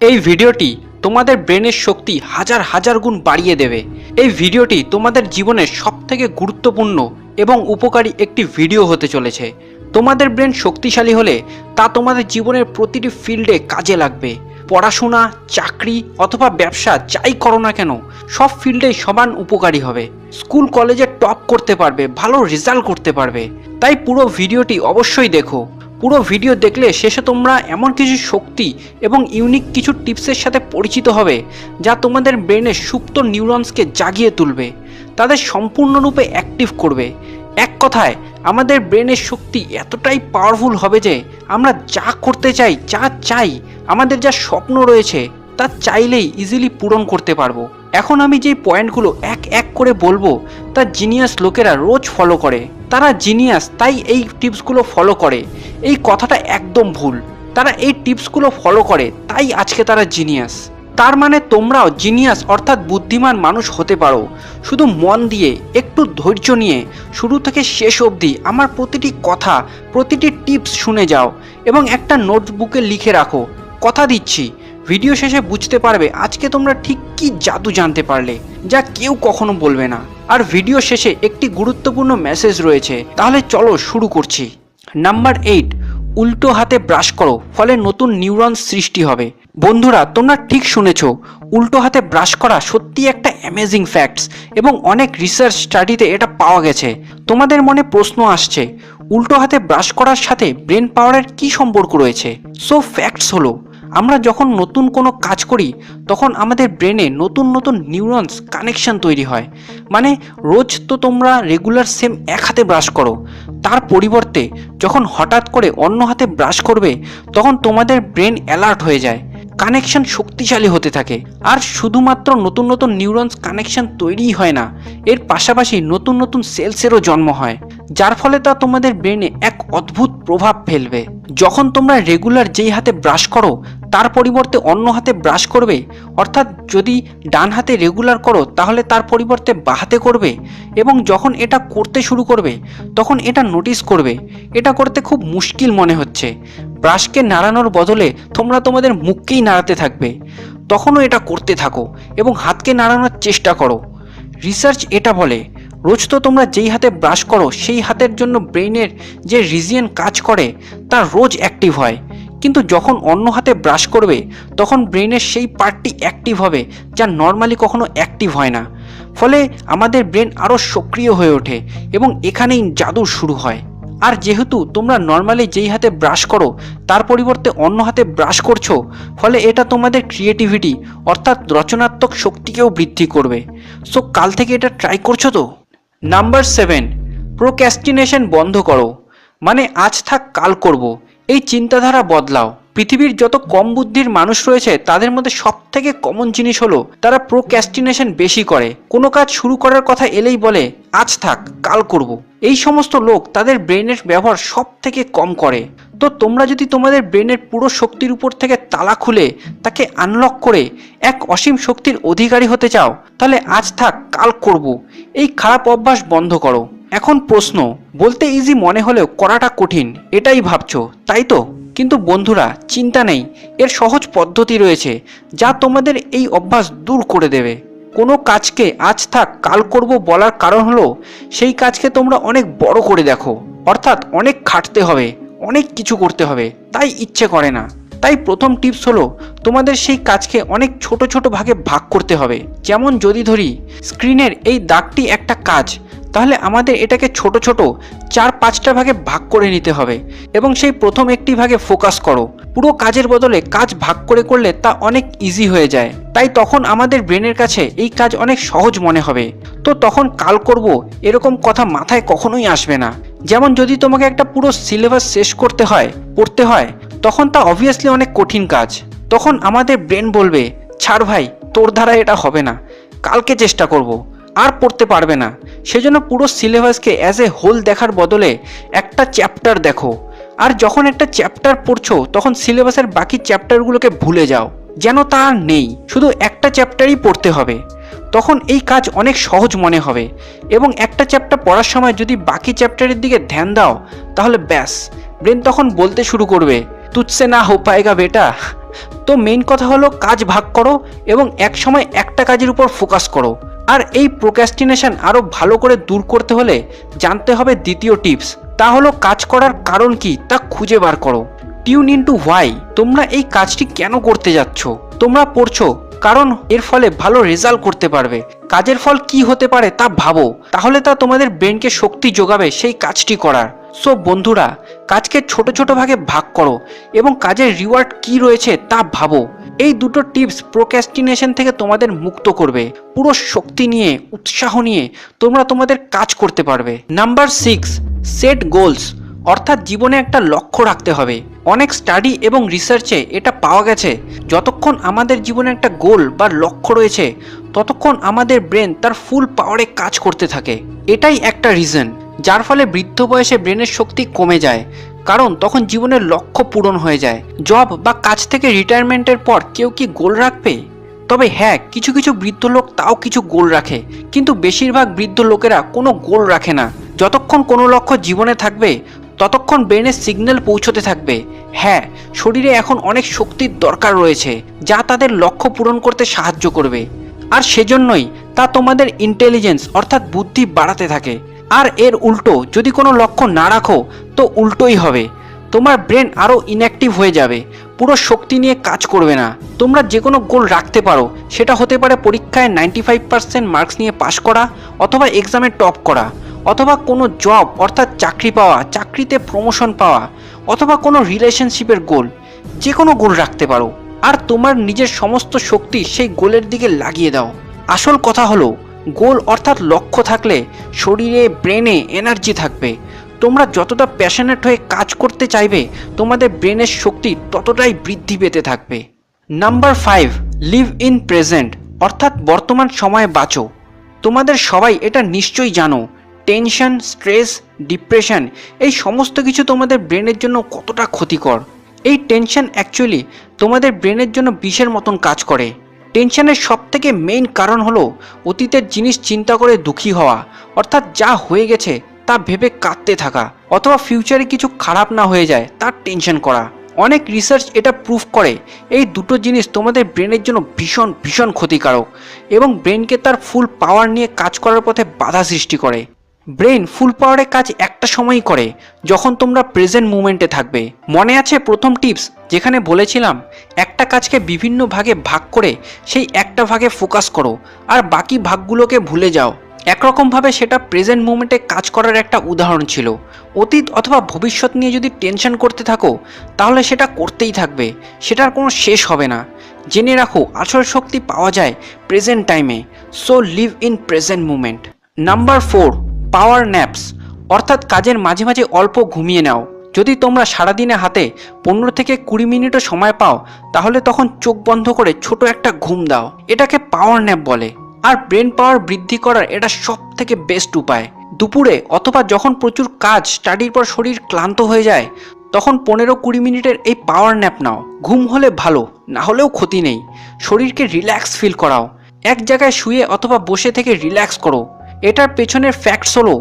এই ভিডিওটি তোমাদের ব্রেনের শক্তি হাজার হাজার গুণ বাড়িয়ে দেবে। এই ভিডিওটি তোমাদের জীবনের সবথেকে গুরুত্বপূর্ণ এবং উপকারী একটি ভিডিও হতে চলেছে। তোমাদের ব্রেন শক্তিশালী হলে তা তোমাদের জীবনের প্রতিটি ফিল্ডে কাজে লাগবে। পড়াশোনা, চাকরি অথবা ব্যবসা যাই করো না কেন, সব ফিল্ডেই সমান উপকারী হবে। স্কুল কলেজে টপ করতে পারবে, ভালো রেজাল্ট করতে পারবে। তাই পুরো ভিডিওটি অবশ্যই দেখো। পুরো ভিডিও দেখলে শেষে তোমরা এমন কিছু শক্তি এবং ইউনিক কিছু টিপসের সাথে পরিচিত হবে যা তোমাদের ব্রেনের সুপ্ত নিউরনসকে জাগিয়ে তুলবে, তাদের সম্পূর্ণরূপে অ্যাক্টিভ করবে। এক কথায় আমাদের ব্রেনের শক্তি এতটাই পাওয়ারফুল হবে যে আমরা যা করতে চাই, যা চাই, আমাদের যা স্বপ্ন রয়েছে তা চাইলেই ইজিলি পূরণ করতে পারবো। এখন আমি যে পয়েন্টগুলো এক এক করে বলবো তা জিনিয়াস লোকেরা রোজ ফলো করে। তারা জিনিয়াস তাই এই টিপসগুলো ফলো করে, এই কথাটা একদম ভুল। তারা এই টিপসগুলো ফলো করে তাই আজকে তারা জিনিয়াস। তার মানে তোমরাও জিনিয়াস অর্থাৎ বুদ্ধিমান মানুষ হতে পারো। শুধু মন দিয়ে, একটু ধৈর্য নিয়ে শুরু থেকে শেষ অবধি আমার প্রতিটি কথা, প্রতিটি টিপস শুনে যাও এবং একটা নোটবুকে লিখে রাখো। কথা দিচ্ছি ভিডিও শেষে বুঝতে পারবে আজকে তোমরা ঠিক কি জাদু জানতে পারলে যা কেউ কখনো বলবে না। আর ভিডিও শেষে একটি গুরুত্বপূর্ণ মেসেজ রয়েছে, তাহলে চলো শুরু করছি। নাম্বার 8, উল্টো হাতে ব্রাশ করো, ফলে নতুন নিউরন সৃষ্টি হবে। বন্ধুরা, তোমরা ঠিক শুনেছ, উল্টো হাতে ব্রাশ করা সত্যি একটা অ্যামেজিং ফ্যাক্টস এবং অনেক রিসার্চ স্টাডিতে এটা পাওয়া গেছে। তোমাদের মনে প্রশ্ন আসছে, উল্টো হাতে ব্রাশ করার সাথে ব্রেন পাওয়ারের কি সম্পর্ক রয়েছে? সো ফ্যাক্টস হলো, আমরা যখন নতুন কোনো কাজ করি তখন আমাদের ব্রেনে নতুন নতুন নিউরনস কানেকশন তৈরি হয়। মানে রোজ তো তোমরা রেগুলার সেম এক হাতে ব্রাশ করো, তার পরিবর্তে যখন হঠাৎ করে অন্য হাতে ব্রাশ করবে তখন তোমাদের ব্রেন অ্যালার্ট হয়ে যায়, কানেকশন শক্তিশালী হতে থাকে। আর শুধুমাত্র নতুন নতুন নিউরনস কানেকশন তৈরিই হয় না, এর পাশাপাশি নতুন নতুন সেলসেরও জন্ম হয়, যার ফলে তা তোমাদের ব্রেনে এক অদ্ভুত প্রভাব ফেলবে। যখন তোমরা রেগুলার যেই হাতে ব্রাশ করো তার পরিবর্তে অন্য হাতে ব্রাশ করবে, অর্থাৎ যদি ডান হাতে রেগুলার করো তাহলে তার পরিবর্তে বাঁ হাতে করবে, এবং যখন এটা করতে শুরু করবে তখন এটা নোটিস করবে এটা করতে খুব মুশকিল মনে হচ্ছে। ব্রাশকে নাড়ানোর বদলে তোমরা তোমাদের মুখকেই নাড়াতে থাকবে। তখনও এটা করতে থাকো এবং হাতকে নাড়ানোর চেষ্টা করো। রিসার্চ এটা বলে, রোজ তো তোমরা যেই হাতে ব্রাশ করো সেই হাতের জন্য ব্রেইনের যে রিজিয়ন কাজ করে তা রোজ অ্যাক্টিভ হয়, কিন্তু যখন অন্য হাতে ব্রাশ করবে তখন ব্রেইনের সেই পার্টটি অ্যাক্টিভ হবে যা নর্মালি কখনো অ্যাক্টিভ হয় না। ফলে আমাদের ব্রেন আরও সক্রিয় হয়ে ওঠে এবং এখানেই জাদু শুরু হয়। আর যেহেতু তোমরা নর্মালি যেই হাতে ব্রাশ করো তার পরিবর্তে অন্য হাতে ব্রাশ করছো, ফলে এটা তোমাদের ক্রিয়েটিভিটি অর্থাৎ রচনাত্মক শক্তিকেও বৃদ্ধি করবে। সো কাল থেকে এটা ট্রাই করছো তো? নাম্বার 7, প্রোক্রাস্টিনেশন বন্ধ করো। মানে আজ থাক কাল করব, এই চিন্তাধারা বদলাও। পৃথিবীর যত কম বুদ্ধির মানুষ রয়েছে তাদের মধ্যে সব থেকে কমন জিনিস হলো তারা প্রোক্রাস্টিনেশন বেশি করে। কোনো কাজ শুরু করার কথা এলেই বলে আজ থাক কাল করব। এই সমস্ত লোক তাদের ব্রেনের ব্যবহার সব থেকে কম করে। তো তোমরা যদি তোমাদের ব্রেনের পুরো শক্তির উপর থেকে তালা খুলে তাকে আনলক করে এক অসীম শক্তির অধিকারী হতে চাও, তাহলে আজ থাক কাল করব এই খারাপ অভ্যাস বন্ধ করো। এখন প্রশ্ন, বলতে ইজি মনে হলেও করাটা কঠিন এটাই ভাবছো, তাই তো? কিন্তু বন্ধুরা, চিন্তা নেই, এর সহজ পদ্ধতি রয়েছে যা তোমাদের এই অভ্যাস দূর করে দেবে। কোনো কাজকে আজ থাক কাল করব বলার কারণ হলো সেই কাজকে তোমরা অনেক বড় করে দেখো, অর্থাৎ অনেক খাটতে হবে, অনেক কিছু করতে হবে, তাই ইচ্ছে করে না। তাই প্রথম টিপস হলো তোমাদের সেই কাজকে অনেক ছোট ছোট ভাগে ভাগ করতে হবে। যেমন যদি ধরি স্ক্রিনের এই দাগটি একটা কাজ, তাহলে আমাদের এটাকে ছোট ছোট 4-5টা ভাগে ভাগ করে নিতে হবে এবং সেই প্রথম একটি ভাগে ফোকাস করো। পুরো কাজের বদলে কাজ ভাগ করে করলে তা অনেক ইজি হয়ে যায়, তাই তখন আমাদের ব্রেনের কাছে এই কাজ অনেক সহজ মনে হবে। তো তখন কাল করব এরকম কথা মাথায় কখনোই আসবে না। যেমন যদি তোমাকে একটা পুরো সিলেবাস শেষ করতে হয়, পড়তে হয়, তখন তা অবভিয়াসলি অনেক কঠিন কাজ। তখন আমাদের ব্রেন বলবে ছাড় ভাই, তোর দ্বারা এটা হবে না, কালকে চেষ্টা করব, আর পড়তে পারবে না। সেজন্য পুরো সিলেবাসকে অ্যাজ এ হোল দেখার বদলে একটা চ্যাপ্টার দেখো। আর যখন একটা চ্যাপ্টার পড়ছো তখন সিলেবাসের বাকি চ্যাপ্টারগুলোকে ভুলে যাও, যেন তা আর নেই, শুধু একটা চ্যাপ্টারই পড়তে হবে। তখন এই কাজ অনেক সহজ মনে হবে এবং একটা চ্যাপ্টার পড়ার সময় যদি বাকি চ্যাপ্টারের দিকে ধ্যান দাও তাহলে ব্যাস, ব্রেন তখন বলতে শুরু করবে তুঝসে না হো পায়েগা বেটা, তো মেইন কথা হলো কাজ ভাগ করো এবং এক সময় একটা কাজের উপর ফোকাস করো। আর এই প্রোক্রাস্টিনেশন আরও ভালো করে দূর করতে হলে জানতে হবে দ্বিতীয় টিপস, তা হলো কাজ করার কারণ কি তা খুঁজে বার করো। টিউন ইনটু হোয়াই, তোমরা এই কাজটি কেন করতে যাচ্ছ। তোমরা পড়ছো কারণ এর ফলে ভালো রেজাল্ট করতে পারবে। কাজের ফল কি হতে পারে তা ভাবো, তাহলে তা তোমাদের ব্রেনকে শক্তি যোগাবে সেই কাজটি করার। সো বন্ধুরা, কাজকে ছোট ছোট ভাগে ভাগ করো এবং কাজের রিওয়ার্ড কি রয়েছে তা ভাবো। এই দুটো টিপস প্রোক্রাস্টিনেশন থেকে তোমাদের মুক্ত করবে। পুরো শক্তি নিয়ে, উৎসাহ নিয়ে তোমরা তোমাদের কাজ করতে পারবে। নাম্বার 6, সেট গোলস, অর্থাৎ জীবনে একটা লক্ষ্য রাখতে হবে। অনেক স্টাডি এবং রিসার্চে এটা পাওয়া গেছে, যতক্ষণ আমাদের জীবনে একটা গোল বা লক্ষ্য রয়েছে ততক্ষণ আমাদের ব্রেন তার ফুল পাওয়ারে কাজ করতে থাকে। এটাই একটা রিজন যার ফলে বৃদ্ধ বয়সে ব্রেনের শক্তি কমে যায়, কারণ তখন জীবনের লক্ষ্য পূরণ হয়ে যায়। জব বা কাজ থেকে রিটায়ারমেন্টের পর কেউ কি গোল রাখবে? তবে হ্যাঁ, কিছু কিছু বৃদ্ধ লোক তাও কিছু গোল রাখে, কিন্তু বেশিরভাগ বৃদ্ধ লোকেরা কোনো গোল রাখে না। যতক্ষণ কোনো লক্ষ্য জীবনে থাকবে ততক্ষণ ব্রেনের সিগন্যাল পৌঁছতে থাকবে, হ্যাঁ শরীরে এখন অনেক শক্তির দরকার রয়েছে যা তাদের লক্ষ্য পূরণ করতে সাহায্য করবে। আর সেজন্যই তা তোমাদের ইন্টেলিজেন্স অর্থাৎ বুদ্ধি বাড়াতে থাকে। আর এর উল্টো যদি কোনো লক্ষ্য না রাখো তো উল্টোই হবে, তোমার ব্রেন আরও ইনঅ্যাক্টিভ হয়ে যাবে, পুরো শক্তি নিয়ে কাজ করবে না। তোমরা যে কোনো গোল রাখতে পারো, সেটা হতে পারে পরীক্ষায় 95% মার্কস নিয়ে পাশ করা, অথবা এক্সামে টপ করা, অথবা কোনো জব অর্থাৎ চাকরি পাওয়া, চাকরিতে প্রমোশন পাওয়া, অথবা কোনো রিলেশনশিপের গোল। যে কোনো গোল রাখতে পারো আর তোমার নিজের সমস্ত শক্তি সেই গোলের দিকে লাগিয়ে দাও। আসল কথা হলো গোল অর্থাৎ লক্ষ্য থাকলে শরীরে ব্রেনে এনার্জি থাকবে। তোমরা যতটা প্যাশনেট হয়ে কাজ করতে চাইবে তোমাদের ব্রেনের শক্তি ততটাই বৃদ্ধি পেতে থাকবে। নাম্বার 5, লিভ ইন প্রেজেন্ট, অর্থাৎ বর্তমান সময়ে বাঁচো। তোমাদের সবাই এটা নিশ্চয়ই জানো, টেনশন, স্ট্রেস, ডিপ্রেশন এই সমস্ত কিছু তোমাদের ব্রেনের জন্য কতটা ক্ষতিকর। এই টেনশন অ্যাকচুয়ালি তোমাদের ব্রেনের জন্য বিষের মতন কাজ করে। টেনশনের সবথেকে মেইন কারণ হলো অতীতের জিনিস চিন্তা করে দুঃখী হওয়া, অর্থাৎ যা হয়ে গেছে তা ভেবে কাঁদতে থাকা, অথবা ফিউচারে কিছু খারাপ না হয়ে যায় তার টেনশন করা। অনেক রিসার্চ এটা প্রুফ করে এই দুটো জিনিস তোমাদের ব্রেনের জন্য ভীষণ ভীষণ ক্ষতিকারক এবং ব্রেনকে তার ফুল পাওয়ার নিয়ে কাজ করার পথে বাধা সৃষ্টি করে। ব্রেন ফুল পাওয়ারে কাজ একটা সময়ই করে যখন তোমরা প্রেজেন্ট মুমেন্টে থাকবে। মনে আছে প্রথম টিপস যেখানে বলেছিলাম একটা কাজকে বিভিন্ন ভাগে ভাগ করে সেই একটা ভাগে ফোকাস করো আর বাকি ভাগগুলোকে ভুলে যাও। একরকমভাবে সেটা প্রেজেন্ট মুমেন্টে কাজ করার একটা উদাহরণ ছিল। অতীত অথবা ভবিষ্যৎ নিয়ে যদি টেনশন করতে থাকো তাহলে সেটা করতেই থাকবে, সেটার কোনো শেষ হবে না। জেনে রাখো আসল শক্তি পাওয়া যায় প্রেজেন্ট টাইমে। So live in present moment. Number 4, power naps, অর্থাৎ কাজের মাঝে মাঝে অল্প ঘুমিয়ে নাও। যদি তোমরা সারাদিনে হাতে 15 থেকে 20 মিনিটও সময় পাও তাহলে তখন চোখ বন্ধ করে ছোট একটা ঘুম দাও। এটাকে পাওয়ার ন্যাপ বলে। আর ব্রেন পাওয়ার বৃদ্ধি করার এটা সব থেকে বেস্ট উপায়। দুপুরে অথবা যখন প্রচুর কাজ, স্টাডির পর শরীর ক্লান্ত হয়ে যায় তখন 15-20 মিনিটের এই পাওয়ার ন্যাপ নাও। ঘুম হলে ভালো, না হলেও ক্ষতি নেই। শরীরকে রিল্যাক্স ফিল করাও, এক জায়গায় শুয়ে অথবা বসে থেকে রিল্যাক্স করো। এটার পেছনের ফ্যাক্টস হলো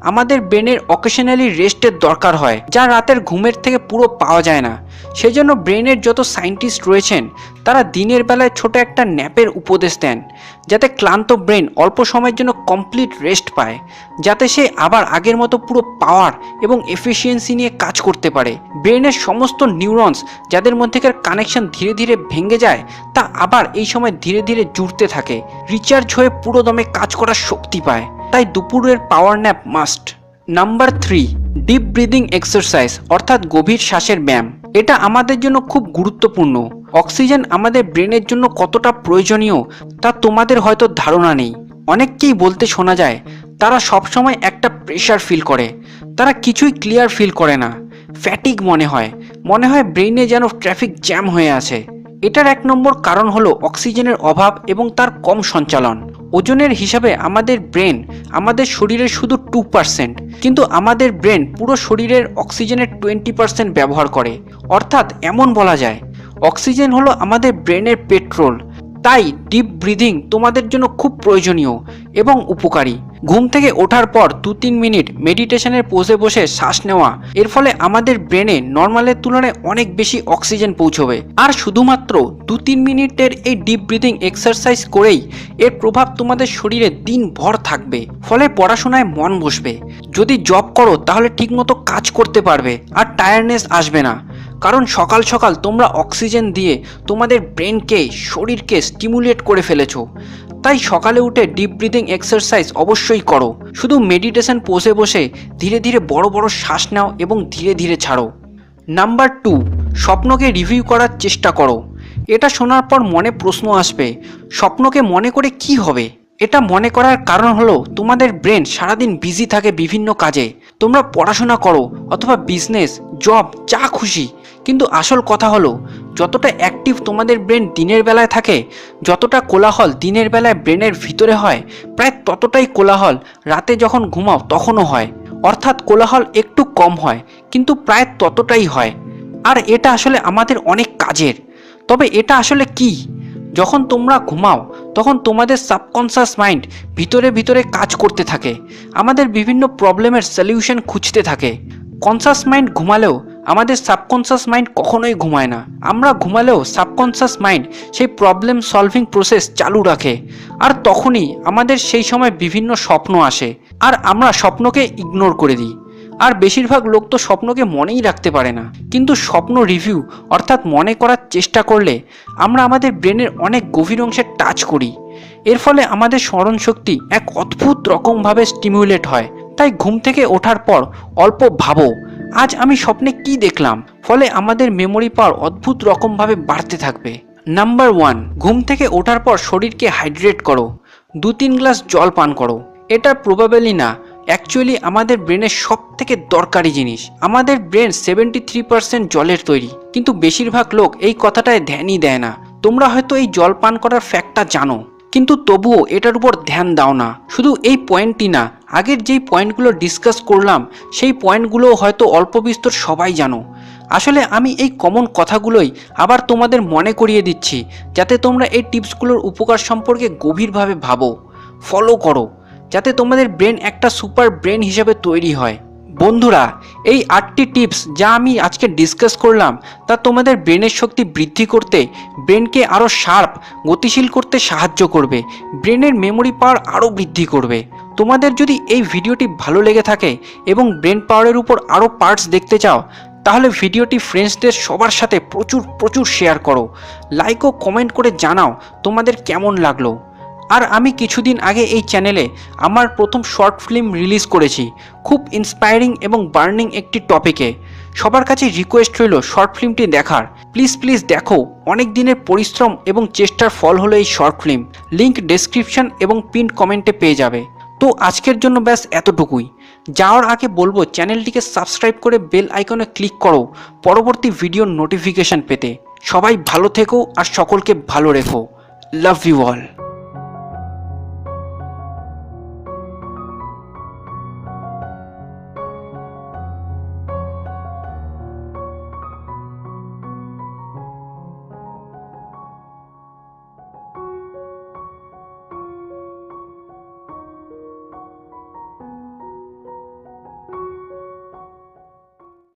আমাদের ব্রেনের অকেশনালি রেস্টের দরকার হয়, যা রাতের ঘুমের থেকে পুরো পাওয়া যায় না। সেজন্য ব্রেনের যত সায়েন্টিস্ট রয়েছেন তারা দিনের বেলায় ছোট একটা ন্যাপের উপদেশ দেন, যাতে ক্লান্ত ব্রেন অল্প সময়ের জন্য কমপ্লিট রেস্ট পায়, যাতে সে আবার আগের মতো পুরো পাওয়ার এবং এফিসিয়েন্সি নিয়ে কাজ করতে পারে। ব্রেনের সমস্ত নিউরনস যাদের মধ্যেকার কানেকশন ধীরে ধীরে ভেঙে যায় তা আবার এই সময় ধীরে ধীরে জুড়তে থাকে, রিচার্জ হয়ে পুরো দমে কাজ করার শক্তি পায়। তাই দুপুরের power nap must. Number 3, deep breathing exercise, অর্থাৎ গভীর শ্বাসের ব্যায়াম। এটা আমাদের জন্য খুব গুরুত্বপূর্ণ। অক্সিজেন আমাদের ব্রেনের জন্য কতটা প্রয়োজনীয় তা তোমাদের হয়তো ধারণা নেই। অনেককেই বলতে শোনা যায় তারা সবসময় একটা প্রেশার ফিল করে, তারা কিছুই ক্লিয়ার ফিল করে না, ফ্যাটিগ মনে হয় ব্রেনে যেন ট্রাফিক জ্যাম হয়ে আছে। এটার 1 নম্বর কারণ হলো অক্সিজেনের অভাব এবং তার কম সঞ্চালন। ওজনের হিসাবে আমাদের ব্রেন আমাদের শরীরের শুধু 2%, কিন্তু আমাদের ব্রেন পুরো শরীরের অক্সিজেনের 20% ব্যবহার করে। অর্থাৎ এমন বলা যায় অক্সিজেন হলো আমাদের ব্রেনের পেট্রোল। তাই ডিপ ব্রিদিং তোমাদের জন্য খুব প্রয়োজনীয় এবং উপকারী। ঘুম থেকে ওঠার পর 2-3 মিনিট মেডিটেশনের পোজে বসে শ্বাস নেওয়া, এর ফলে আমাদের ব্রেনে নর্মালের তুলনায় অনেক বেশি অক্সিজেন পৌঁছবে। আর শুধুমাত্র 2-3 মিনিটের এই ডিপ ব্রিদিং এক্সারসাইজ করেই এর প্রভাব তোমাদের শরীরে দিনভর থাকবে, ফলে পড়াশোনায় মন বসবে। যদি জব করো তাহলে ঠিকমতো কাজ করতে পারবে আর টায়ার্ডনেস আসবে না, কারণ সকাল সকাল তোমরা অক্সিজেন দিয়ে তোমাদের ব্রেনকে, শরীরকে স্টিমুলেট করে ফেলেছো। তাই সকালে উঠে ডিপ ব্রিদিং এক্সারসাইজ অবশ্যই করো। শুধু মেডিটেশন পোজে বসে ধীরে ধীরে বড় বড় শ্বাস নাও এবং ধীরে ধীরে ছাড়ো। নাম্বার 2, স্বপ্নকে রিভিউ করার চেষ্টা করো। এটা শোনার পর মনে প্রশ্ন আসবে, স্বপ্নকে মনে করে কি হবে? এটা মনে করার কারণ হলো তোমাদের ব্রেন সারাদিন বিজি থাকে বিভিন্ন কাজে। তোমরা পড়াশোনা করো অথবা বিজনেস, জব, যা খুশি। কিন্তু আসল কথা হলো, যতটা অ্যাক্টিভ তোমাদের ব্রেন দিনের বেলায় থাকে, যতটা কোলাহল দিনের বেলায় ব্রেনের ভিতরে হয়, প্রায় ততটাই কোলাহল রাতে যখন ঘুমাও তখনও হয়। অর্থাৎ কোলাহল একটু কম হয় কিন্তু প্রায় ততটাই হয়। আর এটা আসলে আমাদের অনেক কাজের। তবে এটা আসলে কি? যখন তোমরা ঘুমাও তখন তোমাদের সাবকনশাস মাইন্ড ভিতরে ভিতরে কাজ করতে থাকে, আমাদের বিভিন্ন প্রবলেমের সলিউশন খুঁজতে থাকে। কনশাস মাইন্ড ঘুমালেও আমাদের সাবকনশাস মাইন্ড কখনোই ঘুমায় না। আমরা ঘুমালেও সাবকনশাস মাইন্ড সেই প্রবলেম সলভিং প্রসেস চালু রাখে। আর তখনই আমাদের সেই সময় বিভিন্ন স্বপ্ন আসে আর আমরা স্বপ্নকে ইগনোর করে দিই। আর বেশিরভাগ লোক তো স্বপ্নকে মনেই রাখতে পারে না। কিন্তু স্বপ্ন রিভিউ অর্থাৎ মনে করার চেষ্টা করলে আমরা আমাদের ব্রেনের অনেক গভীর অংশে টাচ করি। এর ফলে আমাদের স্মরণ শক্তি এক অদ্ভুত রকমভাবে স্টিমুলেট হয়। তাই ঘুম থেকে ওঠার পর অল্প ভাবো, আজ আমি স্বপ্নে কি দেখলাম। ফলে আমাদের মেমোরি পাওয়ার অদ্ভুত রকমভাবে বাড়তে থাকবে। নাম্বার 1, ঘুম থেকে ওঠার পর শরীরকে হাইড্রেট করো। 2-3 গ্লাস জল পান করো। এটা প্রবাবেলি না, অ্যাকচুয়ালি আমাদের ব্রেনের সব থেকে দরকারি জিনিস। আমাদের ব্রেন 73% জলের তৈরি, কিন্তু বেশিরভাগ লোক এই কথাটায় ধ্যানই দেয় না। তোমরা হয়তো এই জল পান করার ফ্যাক্টটা জানো, কিন্তু তবুও এটার উপর ধ্যান দাও না। শুধু এই পয়েন্টটি না, আগের যেই পয়েন্টগুলো ডিসকাস করলাম সেই পয়েন্টগুলো হয়তো অল্প বিস্তর সবাই জানো। আসলে আমি এই কমন কথাগুলোই আবার তোমাদের মনে করিয়ে দিচ্ছি, যাতে তোমরা এই টিপসগুলোর উপকার সম্পর্কে গভীরভাবে ভাবো, ফলো করো, যাতে তোমাদের ব্রেন একটা সুপার ব্রেন হিসেবে তৈরি হয়। বন্ধুরা, এই 8টি টিপস যা আমি আজকে ডিসকাস করলাম তা তোমাদের ব্রেনের শক্তি বৃদ্ধি করতে, ব্রেনকে আরও শার্প, গতিশীল করতে সাহায্য করবে, ব্রেনের মেমোরি পাওয়ার আরও বৃদ্ধি করবে। তোমাদের যদি এই ভিডিওটি ভালো লেগে থাকে এবং ব্রেন পাওয়ারের উপর আরও পার্টস দেখতে চাও, তাহলে ভিডিওটি ফ্রেন্ডসদের সবার সাথে প্রচুর শেয়ার করো। লাইক ও কমেন্ট করে জানাও তোমাদের কেমন লাগলো। আর আমি কিছুদিন আগে এই চ্যানেলে আমার প্রথম শর্ট ফিল্ম রিলিজ করেছি, খুব ইন্সপায়ারিং এবং বার্নিং একটি টপিকে। সবার কাছে রিকোয়েস্ট রইল শর্ট ফিল্মটি দেখার। প্লিজ দেখো, অনেক দিনের পরিশ্রম এবং চেষ্টার ফল হলো এই শর্ট ফিল্ম। লিংক ডেসক্রিপশন এবং পিন কমেন্টে পেয়ে যাবে। তো আজকের জন্য ব্যাস এতটুকুই। যাওয়ার আগে বলবো, চ্যানেলটিকে সাবস্ক্রাইব করে বেল আইকনে ক্লিক করো পরবর্তী ভিডিওর নোটিফিকেশন পেতে। সবাই ভালো থেকো আর সকলকে ভালো রেখো। Love you all.